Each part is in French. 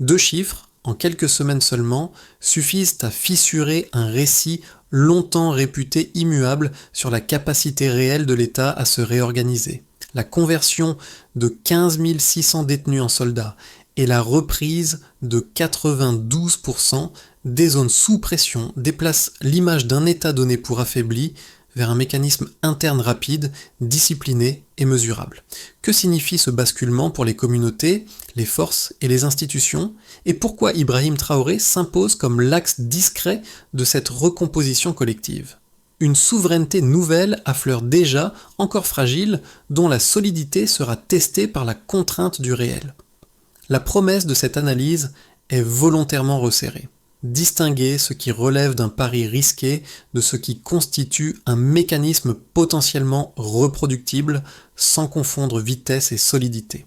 2 chiffres, en quelques semaines seulement, suffisent à fissurer un récit longtemps réputé immuable sur la capacité réelle de l'État à se réorganiser. La conversion de 15 600 détenus en soldats et la reprise de 92% des zones sous pression déplacent l'image d'un État donné pour affaibli vers un mécanisme interne rapide, discipliné et mesurable. Que signifie ce basculement pour les communautés, les forces et les institutions, et pourquoi Ibrahim Traoré s'impose comme l'axe discret de cette recomposition collective? Une souveraineté nouvelle affleure déjà, encore fragile, dont la solidité sera testée par la contrainte du réel. La promesse de cette analyse est volontairement resserrée. Distinguer ce qui relève d'un pari risqué de ce qui constitue un mécanisme potentiellement reproductible sans confondre vitesse et solidité.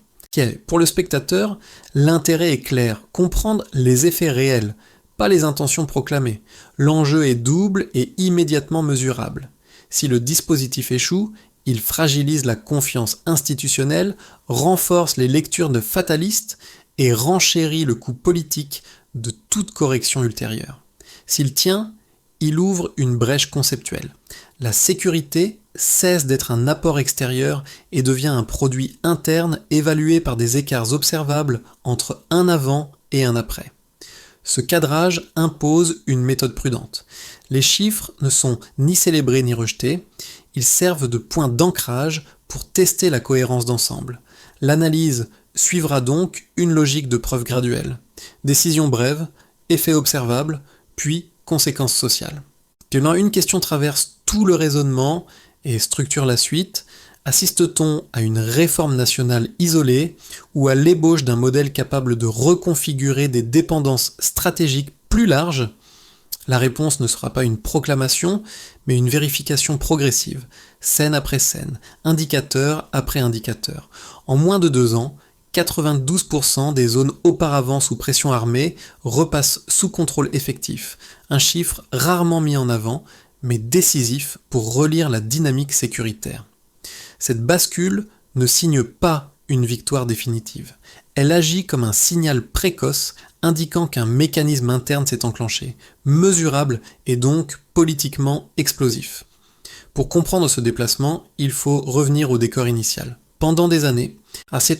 Pour le spectateur, l'intérêt est clair, comprendre les effets réels, pas les intentions proclamées. L'enjeu est double et immédiatement mesurable. Si le dispositif échoue, il fragilise la confiance institutionnelle, renforce les lectures de fatalistes et renchérit le coût politique de toute correction ultérieure. S'il tient, il ouvre une brèche conceptuelle. La sécurité cesse d'être un apport extérieur et devient un produit interne évalué par des écarts observables entre un avant et un après. Ce cadrage impose une méthode prudente. Les chiffres ne sont ni célébrés ni rejetés, ils servent de point d'ancrage pour tester la cohérence d'ensemble. L'analyse suivra donc une logique de preuve graduelle. Décision brève, effet observable, puis conséquences sociales. Une question traverse tout le raisonnement et structure la suite. Assiste-t-on à une réforme nationale isolée ou à l'ébauche d'un modèle capable de reconfigurer des dépendances stratégiques plus larges? La réponse ne sera pas une proclamation, mais une vérification progressive, scène après scène, indicateur après indicateur. En moins de 2 ans, 92% des zones auparavant sous pression armée repassent sous contrôle effectif, un chiffre rarement mis en avant, mais décisif pour relire la dynamique sécuritaire. Cette bascule ne signe pas une victoire définitive. Elle agit comme un signal précoce indiquant qu'un mécanisme interne s'est enclenché, mesurable et donc politiquement explosif. Pour comprendre ce déplacement, il faut revenir au décor initial. Pendant des années,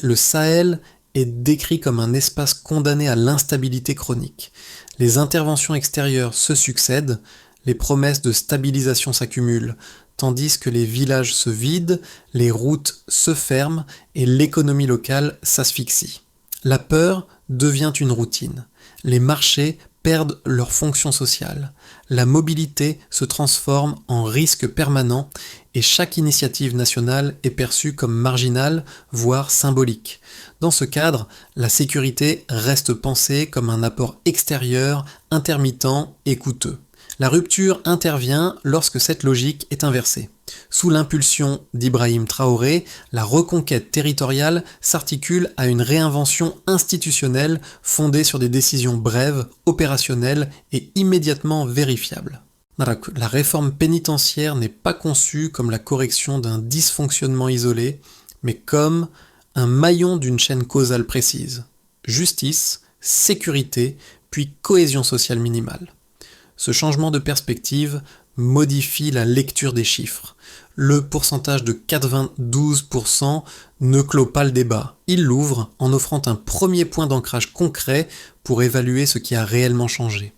le Sahel est décrit comme un espace condamné à l'instabilité chronique. Les interventions extérieures se succèdent, les promesses de stabilisation s'accumulent, tandis que les villages se vident, les routes se ferment et l'économie locale s'asphyxie. La peur devient une routine. Les marchés perdent leur fonction sociale. La mobilité se transforme en risque permanent et chaque initiative nationale est perçue comme marginale, voire symbolique. Dans ce cadre, la sécurité reste pensée comme un apport extérieur, intermittent et coûteux. La rupture intervient lorsque cette logique est inversée. Sous l'impulsion d'Ibrahim Traoré, la reconquête territoriale s'articule à une réinvention institutionnelle fondée sur des décisions brèves, opérationnelles et immédiatement vérifiables. La réforme pénitentiaire n'est pas conçue comme la correction d'un dysfonctionnement isolé, mais comme un maillon d'une chaîne causale précise. Justice, sécurité, puis cohésion sociale minimale. Ce changement de perspective modifie la lecture des chiffres. Le pourcentage de 92% ne clôt pas le débat. Il l'ouvre en offrant un premier point d'ancrage concret pour évaluer ce qui a réellement changé.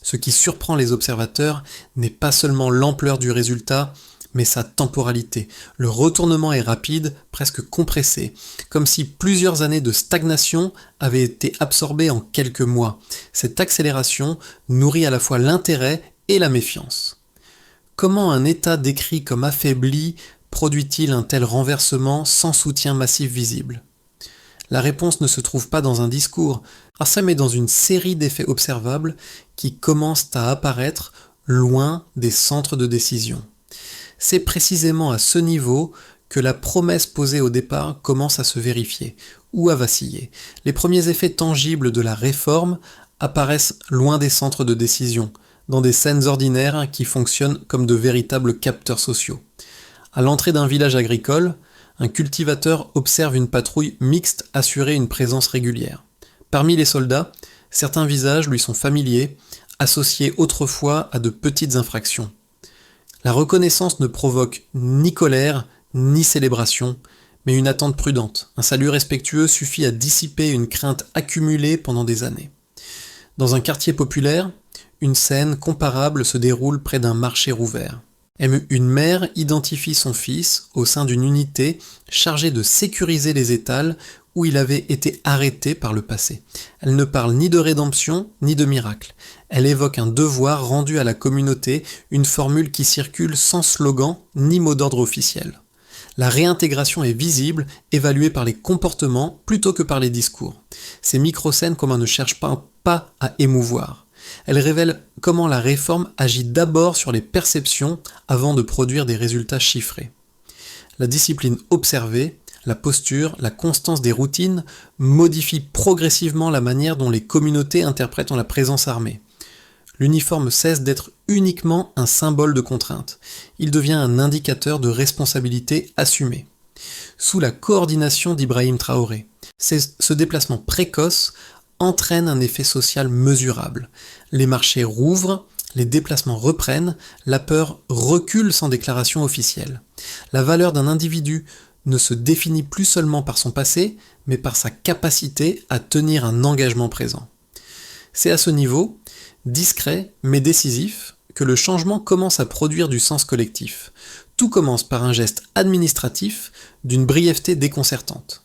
Ce qui surprend les observateurs n'est pas seulement l'ampleur du résultat, mais sa temporalité. Le retournement est rapide, presque compressé, comme si plusieurs années de stagnation avaient été absorbées en quelques mois. Cette accélération nourrit à la fois l'intérêt et la méfiance. Comment un État décrit comme affaibli produit-il un tel renversement sans soutien massif visible? La réponse ne se trouve pas dans un discours, mais dans une série d'effets observables qui commencent à apparaître loin des centres de décision. C'est précisément à ce niveau que la promesse posée au départ commence à se vérifier ou à vaciller. Les premiers effets tangibles de la réforme apparaissent loin des centres de décision, dans des scènes ordinaires qui fonctionnent comme de véritables capteurs sociaux. À l'entrée d'un village agricole, un cultivateur observe une patrouille mixte assurer une présence régulière. Parmi les soldats, certains visages lui sont familiers, associés autrefois à de petites infractions. La reconnaissance ne provoque ni colère, ni célébration, mais une attente prudente. Un salut respectueux suffit à dissiper une crainte accumulée pendant des années. Dans un quartier populaire, une scène comparable se déroule près d'un marché rouvert. Une mère identifie son fils au sein d'une unité chargée de sécuriser les étals où il avait été arrêté par le passé. Elle ne parle ni de rédemption, ni de miracle. Elle évoque un devoir rendu à la communauté, une formule qui circule sans slogan ni mot d'ordre officiel. La réintégration est visible, évaluée par les comportements plutôt que par les discours. Ces micro-scènes comme on ne cherche pas à émouvoir. Elles révèlent comment la réforme agit d'abord sur les perceptions avant de produire des résultats chiffrés. La discipline observée, la posture, la constance des routines modifient progressivement la manière dont les communautés interprètent la présence armée. L'uniforme cesse d'être uniquement un symbole de contrainte. Il devient un indicateur de responsabilité assumée. Sous la coordination d'Ibrahim Traoré, ce déplacement précoce entraîne un effet social mesurable. Les marchés rouvrent, les déplacements reprennent, la peur recule sans déclaration officielle. La valeur d'un individu ne se définit plus seulement par son passé, mais par sa capacité à tenir un engagement présent. C'est à ce niveau, discret mais décisif, que le changement commence à produire du sens collectif. Tout commence par un geste administratif d'une brièveté déconcertante.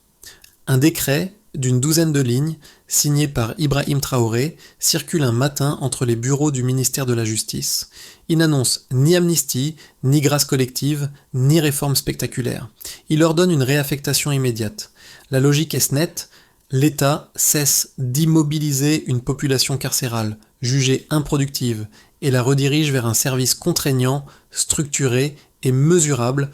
Un décret d'une douzaine de lignes, signé par Ibrahim Traoré, circule un matin entre les bureaux du ministère de la Justice. Il n'annonce ni amnistie, ni grâce collective, ni réforme spectaculaire. Il ordonne une réaffectation immédiate. La logique est nette, l'État cesse d'immobiliser une population carcérale, jugée improductive, et la redirige vers un service contraignant, structuré et mesurable,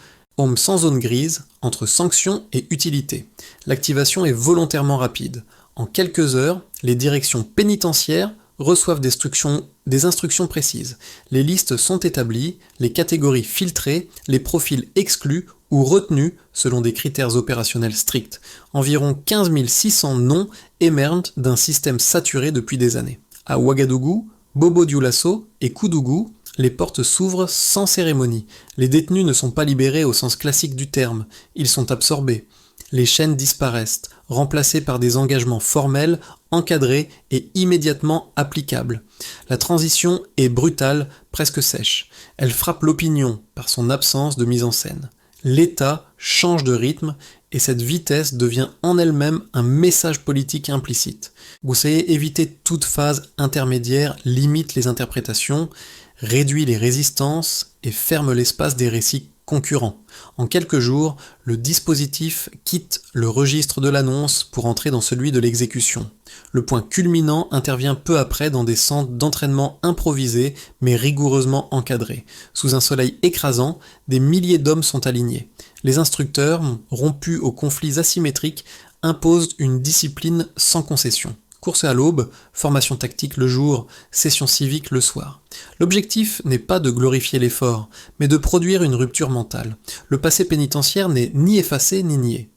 sans zone grise, entre sanction et utilité. L'activation est volontairement rapide. En quelques heures, les directions pénitentiaires reçoivent des instructions précises. Les listes sont établies, les catégories filtrées, les profils exclus ou retenus selon des critères opérationnels stricts. Environ 15 600 noms émergent d'un système saturé depuis des années. À Ouagadougou, Bobo-Dioulasso et Koudougou, les portes s'ouvrent sans cérémonie. Les détenus ne sont pas libérés au sens classique du terme, ils sont absorbés. Les chaînes disparaissent, remplacées par des engagements formels, encadrés et immédiatement applicables. La transition est brutale, presque sèche. Elle frappe l'opinion par son absence de mise en scène. L'État change de rythme et cette vitesse devient en elle-même un message politique implicite. Vous savez, éviter toute phase intermédiaire limite les interprétations, réduit les résistances et ferme l'espace des récits concurrents. En quelques jours, le dispositif quitte le registre de l'annonce pour entrer dans celui de l'exécution. Le point culminant intervient peu après dans des centres d'entraînement improvisés mais rigoureusement encadrés. Sous un soleil écrasant, des milliers d'hommes sont alignés. Les instructeurs, rompus aux conflits asymétriques, imposent une discipline sans concession. Course à l'aube, formation tactique le jour, session civique le soir. L'objectif n'est pas de glorifier l'effort, mais de produire une rupture mentale. Le passé pénitentiaire n'est ni effacé ni nié.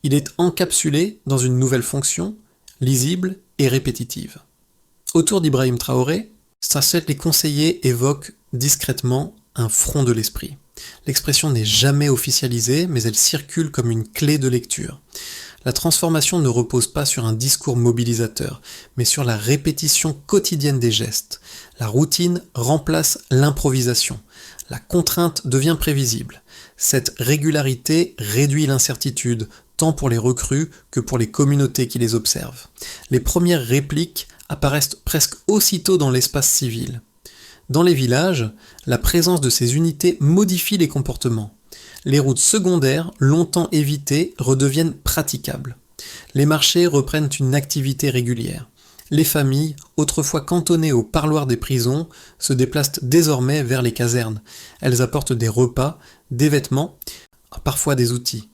Il est encapsulé dans une nouvelle fonction, lisible et répétitive. Autour d'Ibrahim Traoré, les conseillers évoquent discrètement un front de l'esprit. L'expression n'est jamais officialisée, mais elle circule comme une clé de lecture. La transformation ne repose pas sur un discours mobilisateur, mais sur la répétition quotidienne des gestes. La routine remplace l'improvisation. La contrainte devient prévisible. Cette régularité réduit l'incertitude, tant pour les recrues que pour les communautés qui les observent. Les premières répliques apparaissent presque aussitôt dans l'espace civil. Dans les villages, la présence de ces unités modifie les comportements. Les routes secondaires, longtemps évitées, redeviennent praticables. Les marchés reprennent une activité régulière. Les familles, autrefois cantonnées au parloir des prisons, se déplacent désormais vers les casernes. Elles apportent des repas, des vêtements, parfois des outils.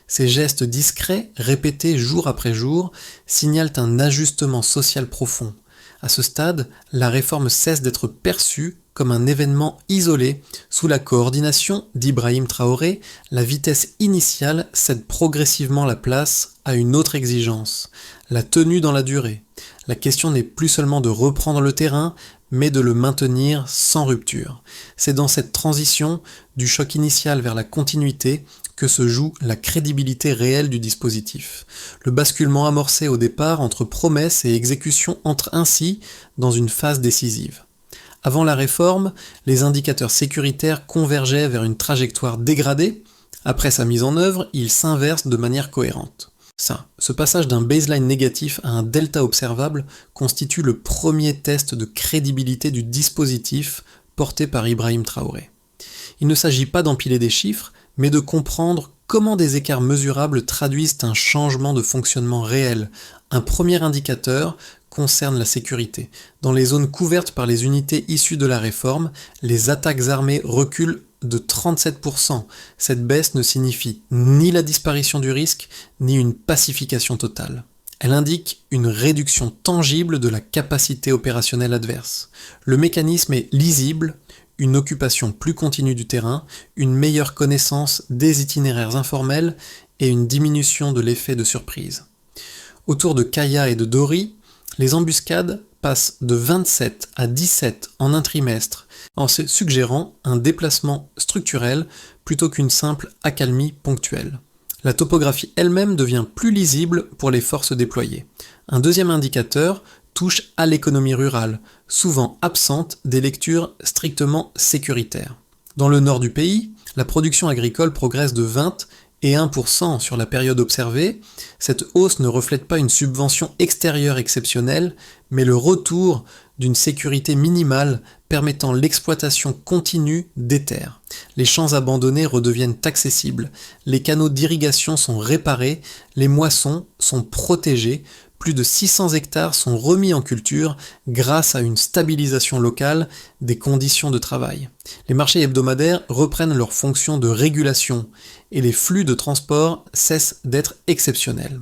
Ces gestes discrets, répétés jour après jour, signalent un ajustement social profond. À ce stade, la réforme cesse d'être perçue comme un événement isolé. Sous la coordination d'Ibrahim Traoré, la vitesse initiale cède progressivement la place à une autre exigence, la tenue dans la durée. La question n'est plus seulement de reprendre le terrain, mais de le maintenir sans rupture. C'est dans cette transition, du choc initial vers la continuité, que se joue la crédibilité réelle du dispositif. Le basculement amorcé au départ entre promesses et exécution entre ainsi dans une phase décisive. Avant la réforme, les indicateurs sécuritaires convergeaient vers une trajectoire dégradée. Après sa mise en œuvre, ils s'inversent de manière cohérente. Ce passage d'un baseline négatif à un delta observable constitue le premier test de crédibilité du dispositif porté par Ibrahim Traoré. Il ne s'agit pas d'empiler des chiffres, mais de comprendre comment des écarts mesurables traduisent un changement de fonctionnement réel. Un premier indicateur concerne la sécurité. Dans les zones couvertes par les unités issues de la réforme, les attaques armées reculent de 37%. Cette baisse ne signifie ni la disparition du risque, ni une pacification totale. Elle indique une réduction tangible de la capacité opérationnelle adverse. Le mécanisme est lisible, une occupation plus continue du terrain, une meilleure connaissance des itinéraires informels et une diminution de l'effet de surprise. Autour de Kaya et de Dori, les embuscades passent de 27 à 17 en un trimestre, en suggérant un déplacement structurel plutôt qu'une simple accalmie ponctuelle. La topographie elle-même devient plus lisible pour les forces déployées. Un deuxième indicateur touche à l'économie rurale, souvent absente des lectures strictement sécuritaires. Dans le nord du pays, la production agricole progresse de 20 et 1% sur la période observée. Cette hausse ne reflète pas une subvention extérieure exceptionnelle, mais le retour d'une sécurité minimale permettant l'exploitation continue des terres. Les champs abandonnés redeviennent accessibles, les canaux d'irrigation sont réparés, les moissons sont protégées, plus de 600 hectares sont remis en culture grâce à une stabilisation locale des conditions de travail. Les marchés hebdomadaires reprennent leur fonction de régulation et les flux de transport cessent d'être exceptionnels.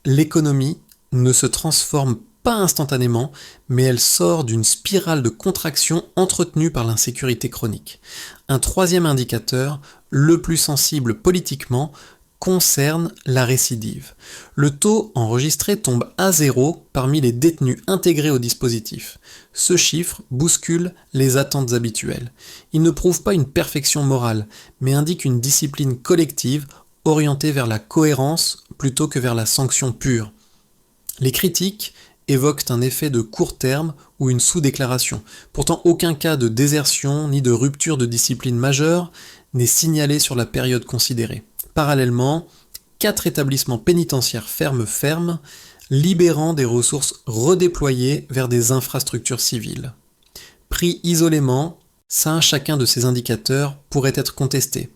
L'économie ne se transforme pas instantanément, mais elle sort d'une spirale de contraction entretenue par l'insécurité chronique. Un troisième indicateur, le plus sensible politiquement, concerne la récidive. Le taux enregistré tombe à 0 parmi les détenus intégrés au dispositif. Ce chiffre bouscule les attentes habituelles. Il ne prouve pas une perfection morale, mais indique une discipline collective orientée vers la cohérence plutôt que vers la sanction pure. Les critiques évoquent un effet de court terme ou une sous-déclaration. Pourtant, aucun cas de désertion ni de rupture de discipline majeure n'est signalé sur la période considérée. Parallèlement, 4 établissements pénitentiaires ferment, libérant des ressources redéployées vers des infrastructures civiles. Pris isolément, chacun de ces indicateurs pourrait être contesté.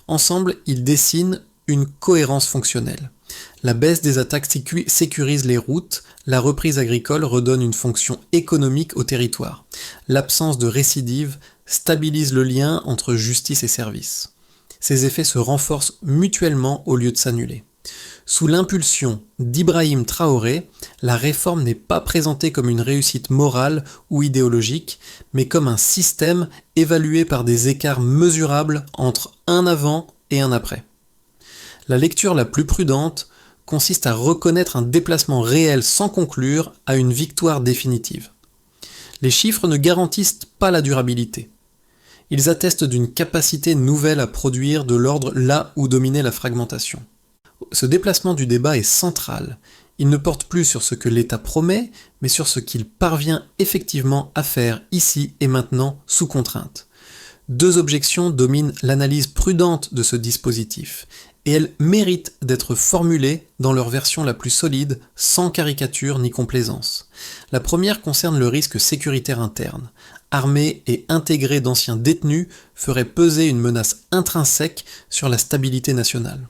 Ensemble, ils dessinent une cohérence fonctionnelle. La baisse des attaques sécurise les routes, la reprise agricole redonne une fonction économique au territoire. L'absence de récidive stabilise le lien entre justice et service. Ces effets se renforcent mutuellement au lieu de s'annuler. Sous l'impulsion d'Ibrahim Traoré, la réforme n'est pas présentée comme une réussite morale ou idéologique, mais comme un système évalué par des écarts mesurables entre un avant et un après. La lecture la plus prudente consiste à reconnaître un déplacement réel sans conclure à une victoire définitive. Les chiffres ne garantissent pas la durabilité. Ils attestent d'une capacité nouvelle à produire de l'ordre là où dominait la fragmentation. Ce déplacement du débat est central. Il ne porte plus sur ce que l'État promet, mais sur ce qu'il parvient effectivement à faire ici et maintenant sous contrainte. 2 objections dominent l'analyse prudente de ce dispositif, et elles méritent d'être formulées dans leur version la plus solide, sans caricature ni complaisance. La première concerne le risque sécuritaire interne. Armés et intégrés d'anciens détenus feraient peser une menace intrinsèque sur la stabilité nationale.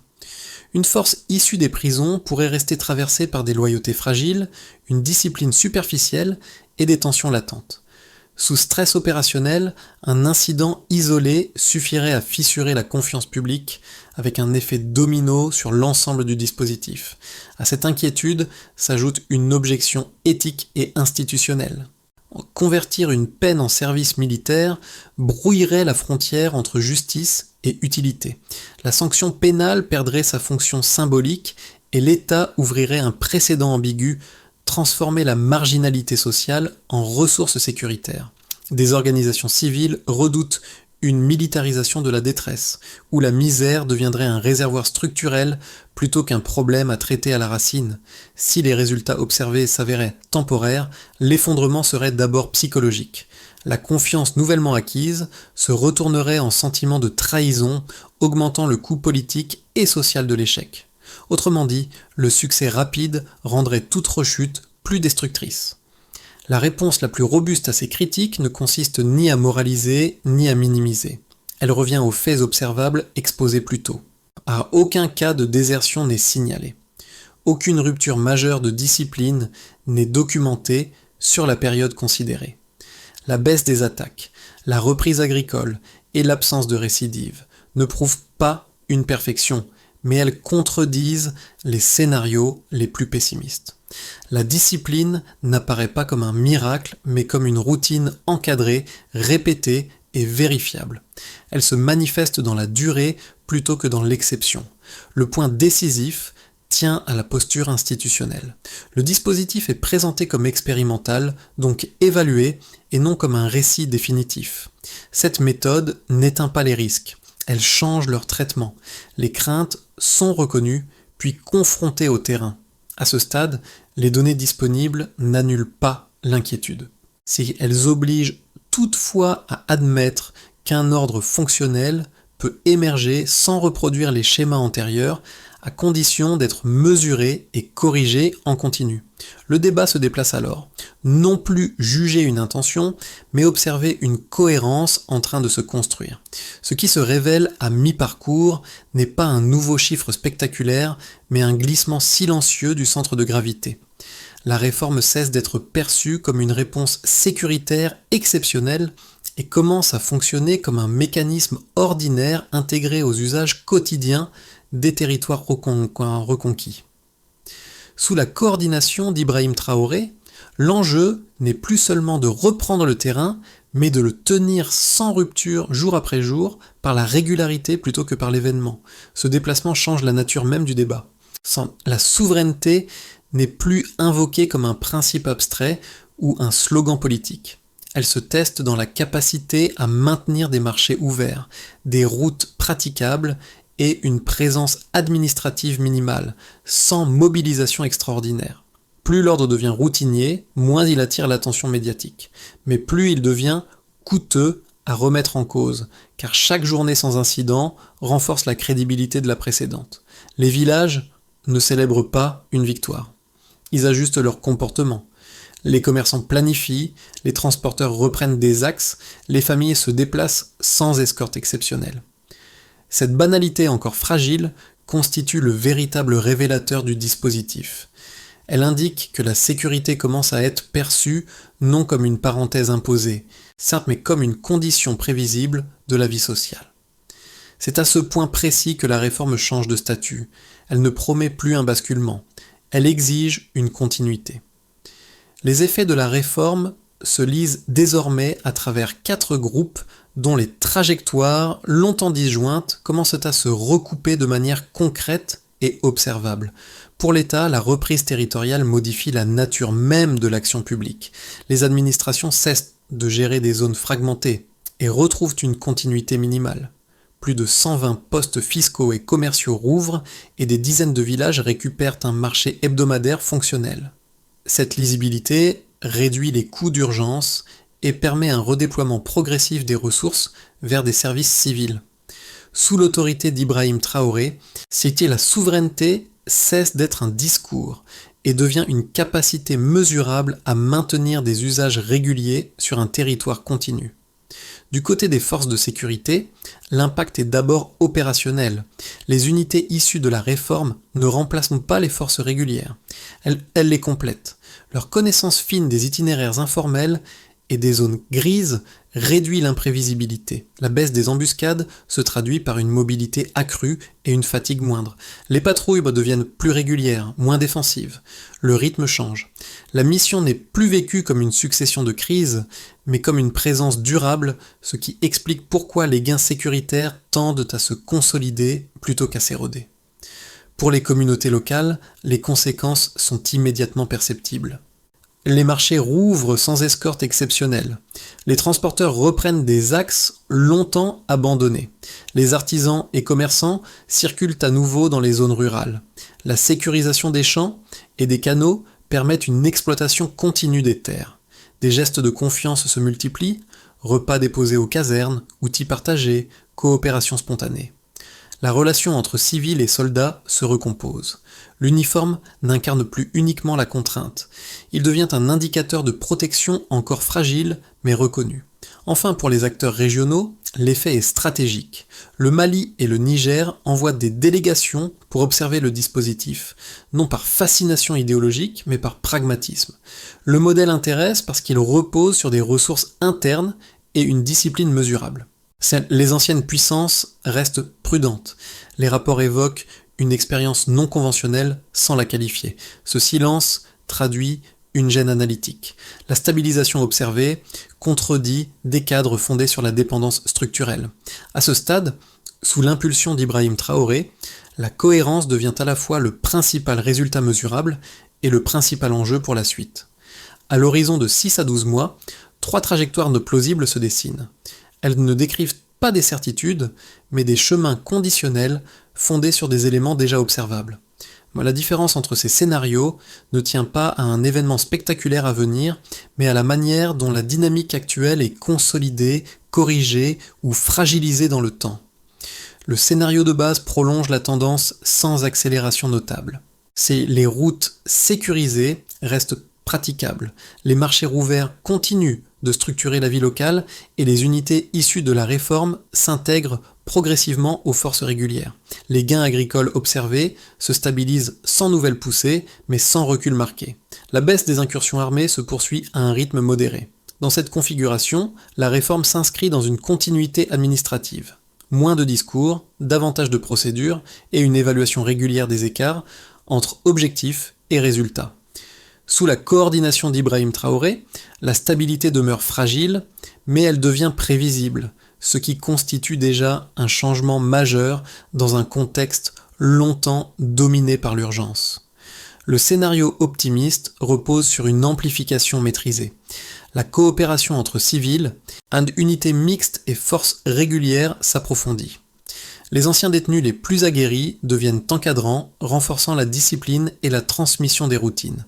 Une force issue des prisons pourrait rester traversée par des loyautés fragiles, une discipline superficielle et des tensions latentes. Sous stress opérationnel, un incident isolé suffirait à fissurer la confiance publique avec un effet domino sur l'ensemble du dispositif. À cette inquiétude s'ajoute une objection éthique et institutionnelle. Convertir une peine en service militaire brouillerait la frontière entre justice et utilité. La sanction pénale perdrait sa fonction symbolique et l'État ouvrirait un précédent ambigu, transformer la marginalité sociale en ressource sécuritaire. Des organisations civiles redoutent une militarisation de la détresse, où la misère deviendrait un réservoir structurel plutôt qu'un problème à traiter à la racine. Si les résultats observés s'avéraient temporaires, l'effondrement serait d'abord psychologique. La confiance nouvellement acquise se retournerait en sentiment de trahison, augmentant le coût politique et social de l'échec. Autrement dit, le succès rapide rendrait toute rechute plus destructrice. La réponse la plus robuste à ces critiques ne consiste ni à moraliser, ni à minimiser. Elle revient aux faits observables exposés plus tôt. À aucun cas de désertion n'est signalé. Aucune rupture majeure de discipline n'est documentée sur la période considérée. La baisse des attaques, la reprise agricole et l'absence de récidive ne prouvent pas une perfection, mais elles contredisent les scénarios les plus pessimistes. La discipline n'apparaît pas comme un miracle, mais comme une routine encadrée, répétée et vérifiable. Elle se manifeste dans la durée plutôt que dans l'exception. Le point décisif tient à la posture institutionnelle. Le dispositif est présenté comme expérimental, donc évalué, et non comme un récit définitif. Cette méthode n'éteint pas les risques, elle change leur traitement. Les craintes sont reconnues, puis confrontées au terrain. À ce stade, les données disponibles n'annulent pas l'inquiétude. Si elles obligent toutefois à admettre qu'un ordre fonctionnel peut émerger sans reproduire les schémas antérieurs, à condition d'être mesuré et corrigé en continu. Le débat se déplace alors. Non plus juger une intention, mais observer une cohérence en train de se construire. Ce qui se révèle à mi-parcours n'est pas un nouveau chiffre spectaculaire, mais un glissement silencieux du centre de gravité. La réforme cesse d'être perçue comme une réponse sécuritaire exceptionnelle et commence à fonctionner comme un mécanisme ordinaire intégré aux usages quotidiens des territoires reconquis. Sous la coordination d'Ibrahim Traoré, l'enjeu n'est plus seulement de reprendre le terrain, mais de le tenir sans rupture jour après jour par la régularité plutôt que par l'événement. Ce déplacement change la nature même du débat. La souveraineté n'est plus invoquée comme un principe abstrait ou un slogan politique. Elle se teste dans la capacité à maintenir des marchés ouverts, des routes praticables et une présence administrative minimale, sans mobilisation extraordinaire. Plus l'ordre devient routinier, moins il attire l'attention médiatique, mais plus il devient coûteux à remettre en cause, car chaque journée sans incident renforce la crédibilité de la précédente. Les villages ne célèbrent pas une victoire. Ils ajustent leur comportement. Les commerçants planifient, les transporteurs reprennent des axes, les familles se déplacent sans escorte exceptionnelle. Cette banalité encore fragile constitue le véritable révélateur du dispositif. Elle indique que la sécurité commence à être perçue non comme une parenthèse imposée, certes mais comme une condition prévisible de la vie sociale. C'est à ce point précis que la réforme change de statut. Elle ne promet plus un basculement, elle exige une continuité. Les effets de la réforme se lisent désormais à travers 4 groupes dont les trajectoires, longtemps disjointes, commencent à se recouper de manière concrète et observable. Pour l'État, la reprise territoriale modifie la nature même de l'action publique. Les administrations cessent de gérer des zones fragmentées et retrouvent une continuité minimale. Plus de 120 postes fiscaux et commerciaux rouvrent et des dizaines de villages récupèrent un marché hebdomadaire fonctionnel. Cette lisibilité réduit les coûts d'urgence et permet un redéploiement progressif des ressources vers des services civils. Sous l'autorité d'Ibrahim Traoré, la souveraineté cesse d'être un discours et devient une capacité mesurable à maintenir des usages réguliers sur un territoire continu. Du côté des forces de sécurité, l'impact est d'abord opérationnel. Les unités issues de la réforme ne remplacent pas les forces régulières. Elles les complètent. Leur connaissance fine des itinéraires informels et des zones grises réduit l'imprévisibilité. La baisse des embuscades se traduit par une mobilité accrue et une fatigue moindre. Les patrouilles deviennent plus régulières, moins défensives. Le rythme change. La mission n'est plus vécue comme une succession de crises, mais comme une présence durable, ce qui explique pourquoi les gains sécuritaires tendent à se consolider plutôt qu'à s'éroder. Pour les communautés locales, les conséquences sont immédiatement perceptibles. Les marchés rouvrent sans escorte exceptionnelle. Les transporteurs reprennent des axes longtemps abandonnés. Les artisans et commerçants circulent à nouveau dans les zones rurales. La sécurisation des champs et des canaux permettent une exploitation continue des terres. Des gestes de confiance se multiplient, repas déposés aux casernes, outils partagés, coopération spontanée. La relation entre civils et soldats se recompose. L'uniforme n'incarne plus uniquement la contrainte. Il devient un indicateur de protection encore fragile mais reconnu. Enfin, pour les acteurs régionaux, l'effet est stratégique. Le Mali et le Niger envoient des délégations pour observer le dispositif, non par fascination idéologique, mais par pragmatisme. Le modèle intéresse parce qu'il repose sur des ressources internes et une discipline mesurable. Les anciennes puissances restent prudentes. Les rapports évoquent une expérience non conventionnelle sans la qualifier. Ce silence traduit une gêne analytique. La stabilisation observée contredit des cadres fondés sur la dépendance structurelle. À ce stade, sous l'impulsion d'Ibrahim Traoré, la cohérence devient à la fois le principal résultat mesurable et le principal enjeu pour la suite. À l'horizon de 6 à 12 mois, 3 trajectoires plausibles se dessinent. Elles ne décrivent pas des certitudes, mais des chemins conditionnels fondés sur des éléments déjà observables. La différence entre ces scénarios ne tient pas à un événement spectaculaire à venir, mais à la manière dont la dynamique actuelle est consolidée, corrigée ou fragilisée dans le temps. Le scénario de base prolonge la tendance sans accélération notable. Les routes sécurisées restent praticables, les marchés rouverts continuent de structurer la vie locale et les unités issues de la réforme s'intègrent progressivement aux forces régulières. Les gains agricoles observés se stabilisent sans nouvelle poussée, mais sans recul marqué. La baisse des incursions armées se poursuit à un rythme modéré. Dans cette configuration, la réforme s'inscrit dans une continuité administrative. Moins de discours, davantage de procédures et une évaluation régulière des écarts entre objectifs et résultats. Sous la coordination d'Ibrahim Traoré, la stabilité demeure fragile, mais elle devient prévisible, ce qui constitue déjà un changement majeur dans un contexte longtemps dominé par l'urgence. Le scénario optimiste repose sur une amplification maîtrisée. La coopération entre civils, unités mixtes et forces régulières s'approfondit. Les anciens détenus les plus aguerris deviennent encadrants, renforçant la discipline et la transmission des routines.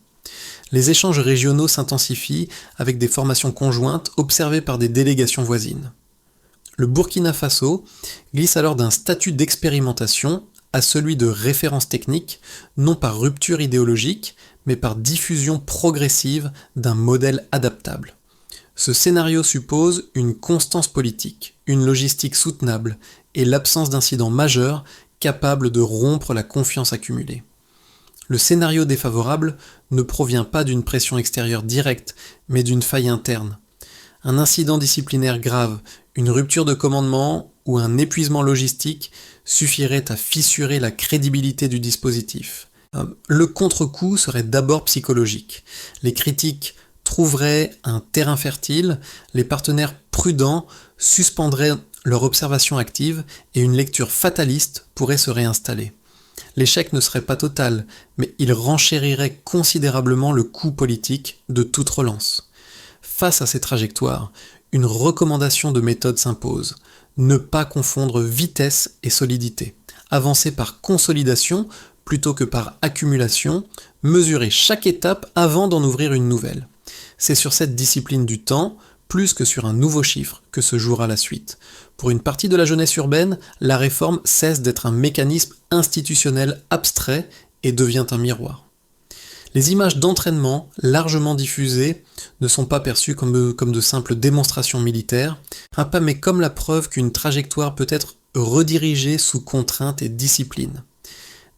Les échanges régionaux s'intensifient avec des formations conjointes observées par des délégations voisines. Le Burkina Faso glisse alors d'un statut d'expérimentation à celui de référence technique, non par rupture idéologique, mais par diffusion progressive d'un modèle adaptable. Ce scénario suppose une constance politique, une logistique soutenable et l'absence d'incidents majeurs capables de rompre la confiance accumulée. Le scénario défavorable ne provient pas d'une pression extérieure directe, mais d'une faille interne. Un incident disciplinaire grave, une rupture de commandement ou un épuisement logistique suffirait à fissurer la crédibilité du dispositif. Le contre-coup serait d'abord psychologique. Les critiques trouveraient un terrain fertile, les partenaires prudents suspendraient leur observation active et une lecture fataliste pourrait se réinstaller. L'échec ne serait pas total, mais il renchérirait considérablement le coût politique de toute relance. Face à ces trajectoires, une recommandation de méthode s'impose. Ne pas confondre vitesse et solidité. Avancer par consolidation plutôt que par accumulation, mesurer chaque étape avant d'en ouvrir une nouvelle. C'est sur cette discipline du temps, plus que sur un nouveau chiffre, que se jouera la suite. Pour une partie de la jeunesse urbaine, la réforme cesse d'être un mécanisme institutionnel abstrait et devient un miroir. Les images d'entraînement, largement diffusées, ne sont pas perçues comme de simples démonstrations militaires, mais comme la preuve qu'une trajectoire peut être redirigée sous contrainte et discipline.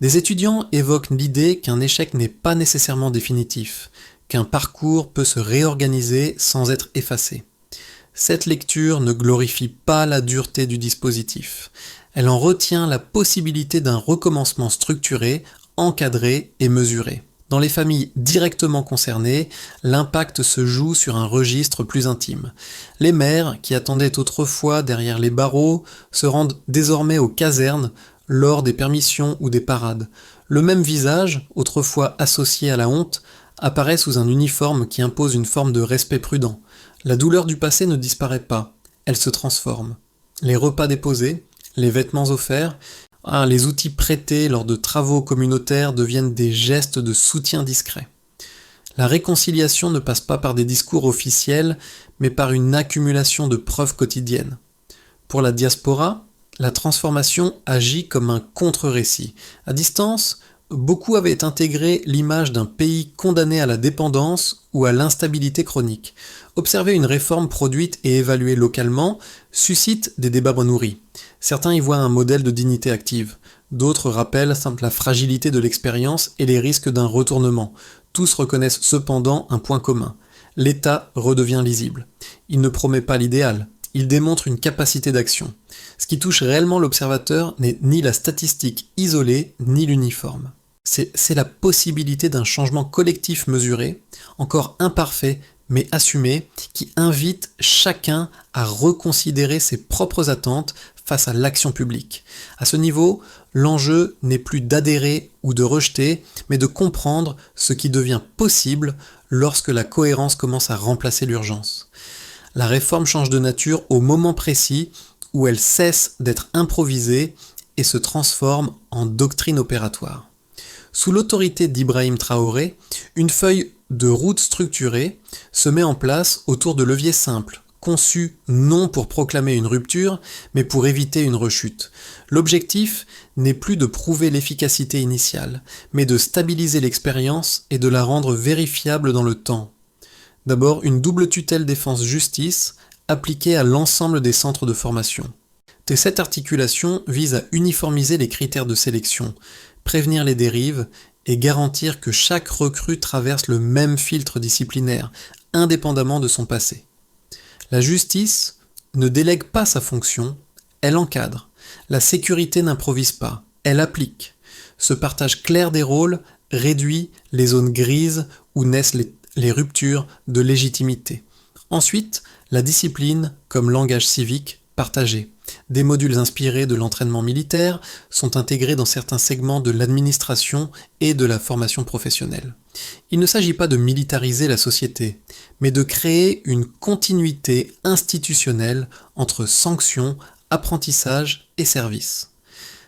Des étudiants évoquent l'idée qu'un échec n'est pas nécessairement définitif, qu'un parcours peut se réorganiser sans être effacé. Cette lecture ne glorifie pas la dureté du dispositif. Elle en retient la possibilité d'un recommencement structuré, encadré et mesuré. Dans les familles directement concernées, l'impact se joue sur un registre plus intime. Les mères, qui attendaient autrefois derrière les barreaux, se rendent désormais aux casernes lors des permissions ou des parades. Le même visage, autrefois associé à la honte, apparaît sous un uniforme qui impose une forme de respect prudent. La douleur du passé ne disparaît pas, elle se transforme. Les repas déposés, les vêtements offerts, les outils prêtés lors de travaux communautaires deviennent des gestes de soutien discret. La réconciliation ne passe pas par des discours officiels, mais par une accumulation de preuves quotidiennes. Pour la diaspora, la transformation agit comme un contre-récit. À distance, beaucoup avaient intégré l'image d'un pays condamné à la dépendance ou à l'instabilité chronique. Observer une réforme produite et évaluée localement suscite des débats nourris. Certains y voient un modèle de dignité active. D'autres rappellent la fragilité de l'expérience et les risques d'un retournement. Tous reconnaissent cependant un point commun. L'État redevient lisible. Il ne promet pas l'idéal. Il démontre une capacité d'action. Ce qui touche réellement l'observateur n'est ni la statistique isolée, ni l'uniforme. C'est la possibilité d'un changement collectif mesuré, encore imparfait, mais assumé, qui invite chacun à reconsidérer ses propres attentes face à l'action publique. À ce niveau, l'enjeu n'est plus d'adhérer ou de rejeter, mais de comprendre ce qui devient possible lorsque la cohérence commence à remplacer l'urgence. La réforme change de nature au moment précis où elle cesse d'être improvisée et se transforme en doctrine opératoire. Sous l'autorité d'Ibrahim Traoré, une feuille de route structurée se met en place autour de leviers simples, conçus non pour proclamer une rupture, mais pour éviter une rechute. L'objectif n'est plus de prouver l'efficacité initiale, mais de stabiliser l'expérience et de la rendre vérifiable dans le temps. D'abord, une double tutelle défense-justice appliquée à l'ensemble des centres de formation. Cette articulation vise à uniformiser les critères de sélection, prévenir les dérives et garantir que chaque recrue traverse le même filtre disciplinaire, indépendamment de son passé. La justice ne délègue pas sa fonction, elle encadre. La sécurité n'improvise pas, elle applique. Ce partage clair des rôles réduit les zones grises où naissent les ruptures de légitimité. Ensuite, la discipline comme langage civique partagé. Des modules inspirés de l'entraînement militaire sont intégrés dans certains segments de l'administration et de la formation professionnelle. Il ne s'agit pas de militariser la société, mais de créer une continuité institutionnelle entre sanctions, apprentissage et service.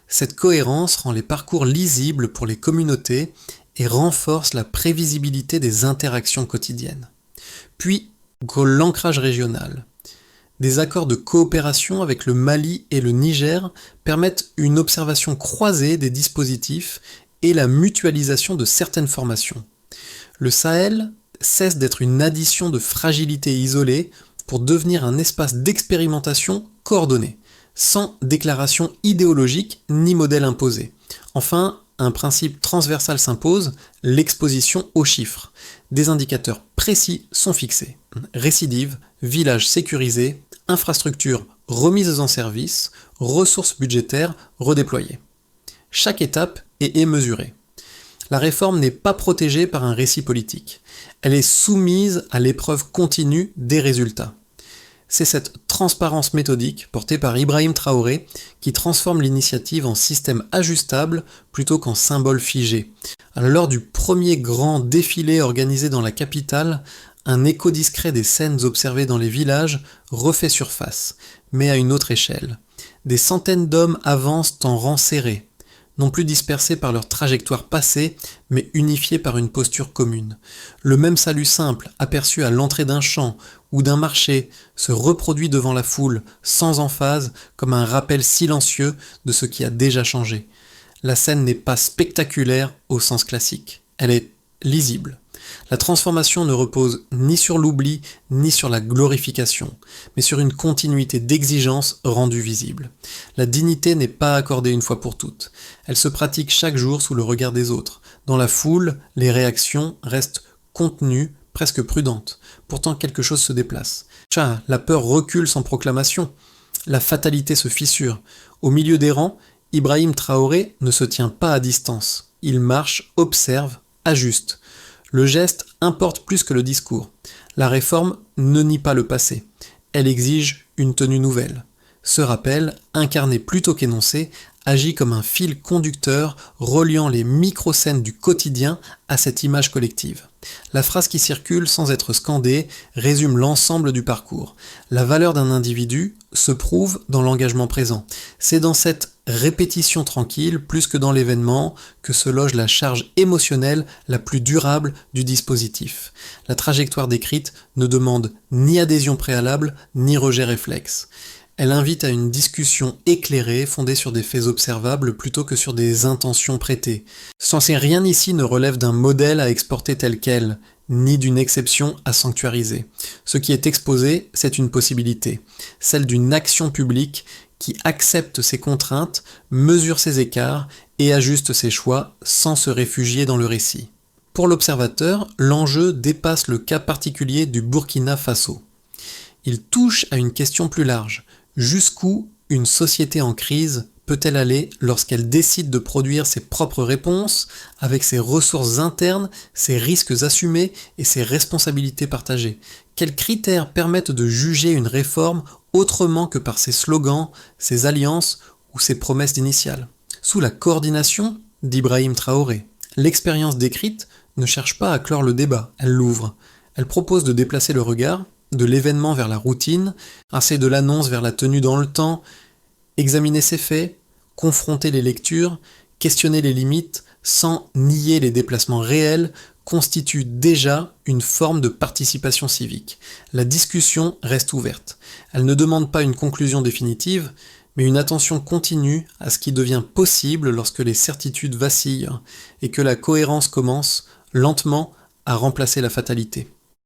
Cette cohérence rend les parcours lisibles pour les communautés et renforce la prévisibilité des interactions quotidiennes. Puis, l'ancrage régional. Des accords de coopération avec le Mali et le Niger permettent une observation croisée des dispositifs et la mutualisation de certaines formations. Le Sahel cesse d'être une addition de fragilités isolées pour devenir un espace d'expérimentation coordonné, sans déclaration idéologique ni modèle imposé. Enfin, un principe transversal s'impose, l'exposition aux chiffres. Des indicateurs précis sont fixés. Récidive, village sécurisé, infrastructures remises en service, ressources budgétaires redéployées. Chaque étape est mesurée. La réforme n'est pas protégée par un récit politique. Elle est soumise à l'épreuve continue des résultats. C'est cette transparence méthodique portée par Ibrahim Traoré qui transforme l'initiative en système ajustable plutôt qu'en symbole figé. Alors, lors du premier grand défilé organisé dans la capitale, un écho discret des scènes observées dans les villages refait surface, mais à une autre échelle. Des centaines d'hommes avancent en rang serré, non plus dispersés par leur trajectoire passée, mais unifiés par une posture commune. Le même salut simple, aperçu à l'entrée d'un champ ou d'un marché, se reproduit devant la foule, sans emphase, comme un rappel silencieux de ce qui a déjà changé. La scène n'est pas spectaculaire au sens classique, elle est lisible. La transformation ne repose ni sur l'oubli, ni sur la glorification, mais sur une continuité d'exigences rendues visibles. La dignité n'est pas accordée une fois pour toutes. Elle se pratique chaque jour sous le regard des autres. Dans la foule, les réactions restent contenue, presque prudente. Pourtant quelque chose se déplace. Tcha, la peur recule sans proclamation. La fatalité se fissure. Au milieu des rangs, Ibrahim Traoré ne se tient pas à distance. Il marche, observe, ajuste. Le geste importe plus que le discours. La réforme ne nie pas le passé. Elle exige une tenue nouvelle. Ce rappel, incarné plutôt qu'énoncé, agit comme un fil conducteur reliant les micro-scènes du quotidien à cette image collective. La phrase qui circule sans être scandée résume l'ensemble du parcours. La valeur d'un individu se prouve dans l'engagement présent. C'est dans cette répétition tranquille, plus que dans l'événement, que se loge la charge émotionnelle la plus durable du dispositif. La trajectoire décrite ne demande ni adhésion préalable, ni rejet réflexe. Elle invite à une discussion éclairée fondée sur des faits observables plutôt que sur des intentions prêtées. Censé rien ici ne relève d'un modèle à exporter tel quel, ni d'une exception à sanctuariser. Ce qui est exposé, c'est une possibilité, celle d'une action publique qui accepte ses contraintes, mesure ses écarts et ajuste ses choix sans se réfugier dans le récit. Pour l'observateur, l'enjeu dépasse le cas particulier du Burkina Faso. Il touche à une question plus large. Jusqu'où une société en crise peut-elle aller lorsqu'elle décide de produire ses propres réponses avec ses ressources internes, ses risques assumés et ses responsabilités partagées? Quels critères permettent de juger une réforme autrement que par ses slogans, ses alliances ou ses promesses initiales? Sous la coordination d'Ibrahim Traoré. L'expérience décrite ne cherche pas à clore le débat, elle l'ouvre. Elle propose de déplacer le regard de l'événement vers la routine, passer de l'annonce vers la tenue dans le temps, examiner ses faits, confronter les lectures, questionner les limites, sans nier les déplacements réels, constitue déjà une forme de participation civique. La discussion reste ouverte. Elle ne demande pas une conclusion définitive, mais une attention continue à ce qui devient possible lorsque les certitudes vacillent et que la cohérence commence, lentement, à remplacer la fatalité.